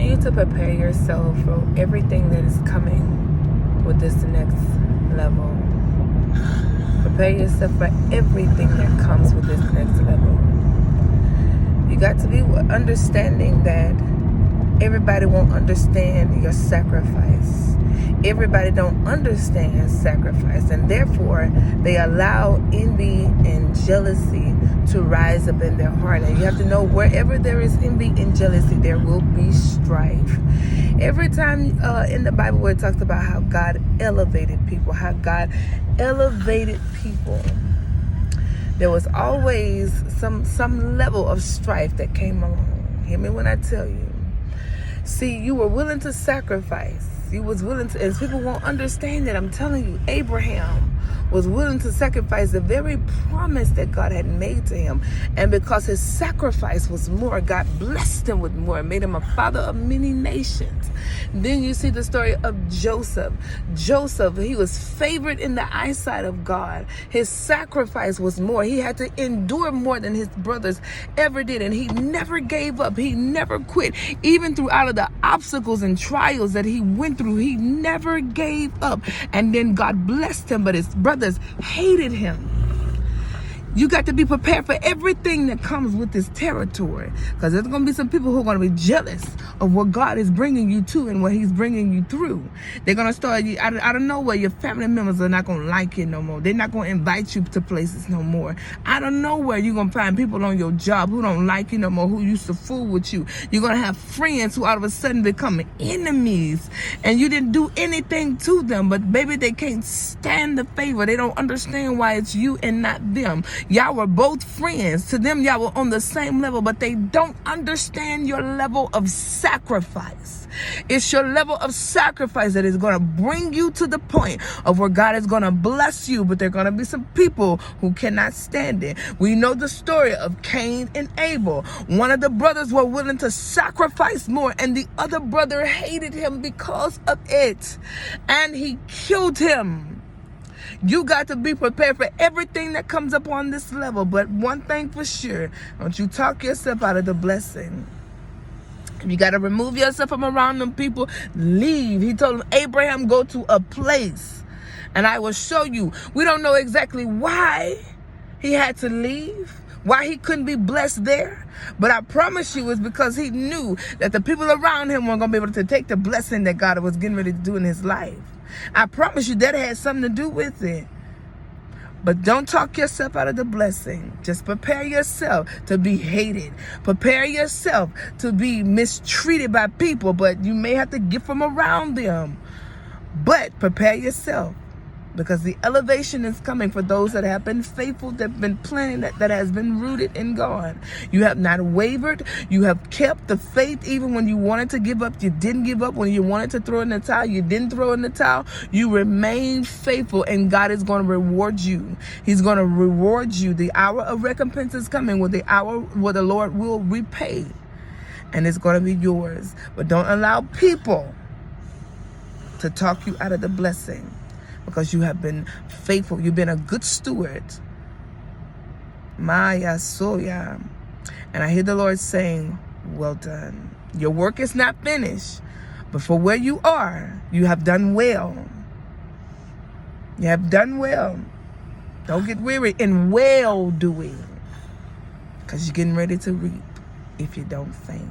want you to prepare yourself for everything that is coming with this next level. Prepare yourself for everything that comes with this next level. You got to be understanding that everybody won't understand your sacrifice. Everybody don't understand sacrifice, and therefore they allow envy and jealousy to rise up in their heart. And you have to know, wherever there is envy and jealousy, there will be strife. Every time in the Bible where it talks about how God elevated people, there was always some level of strife that came along. Hear me when I tell you. See, you were willing to sacrifice. You was willing to, as people won't understand that, I'm telling you, Abraham was willing to sacrifice the very promise that God had made to him. And because his sacrifice was more, God blessed him with more, made him a father of many nations. Then you see the story of Joseph. Joseph, he was favored in the eyesight of God. His sacrifice was more. He had to endure more than his brothers ever did. And he never gave up. He never quit. Even throughout of the obstacles and trials that he went through, he never gave up. And then God blessed him, but his brothers hated him. You got to be prepared for everything that comes with this territory, because there's going to be some people who are going to be jealous of what God is bringing you to and what he's bringing you through. They're going to start, out of nowhere, your family members are not going to like you no more. They're not going to invite you to places no more. Out of nowhere, you're going to find people on your job who don't like you no more, who used to fool with you. You're going to have friends who all of a sudden become enemies, and you didn't do anything to them, but maybe they can't stand the favor. They don't understand why it's you and not them. Y'all were both friends. To them, y'all were on the same level, but they don't understand your level of sacrifice. It's your level of sacrifice that is going to bring you to the point of where God is going to bless you, but there are going to be some people who cannot stand it. We know the story of Cain and Abel. One of the brothers were willing to sacrifice more, and the other brother hated him because of it, and he killed him. You got to be prepared for everything that comes up on this level. But one thing for sure, don't you talk yourself out of the blessing. You got to remove yourself from around them people. Leave. He told him, Abraham, go to a place and I will show you. We don't know exactly why he had to leave, why he couldn't be blessed there. But I promise you, it's because he knew that the people around him weren't going to be able to take the blessing that God was getting ready to do in his life. I promise you that had something to do with it. But don't talk yourself out of the blessing. Just prepare yourself to be hated. Prepare yourself to be mistreated by people, but you may have to get from around them. But prepare yourself, because the elevation is coming for those that have been faithful, that have been planning, that has been rooted in God. You have not wavered. You have kept the faith. Even when you wanted to give up, you didn't give up. When you wanted to throw in the towel, you didn't throw in the towel. You remained faithful, and God is going to reward you. He's going to reward you. The hour of recompense is coming, with the hour where the Lord will repay, and it's going to be yours. But don't allow people to talk you out of the blessing, because you have been faithful. You've been a good steward. Maya Soya. And I hear the Lord saying, well done. Your work is not finished, but for where you are, you have done well. You have done well. Don't get weary in well doing, because you're getting ready to reap if you don't faint.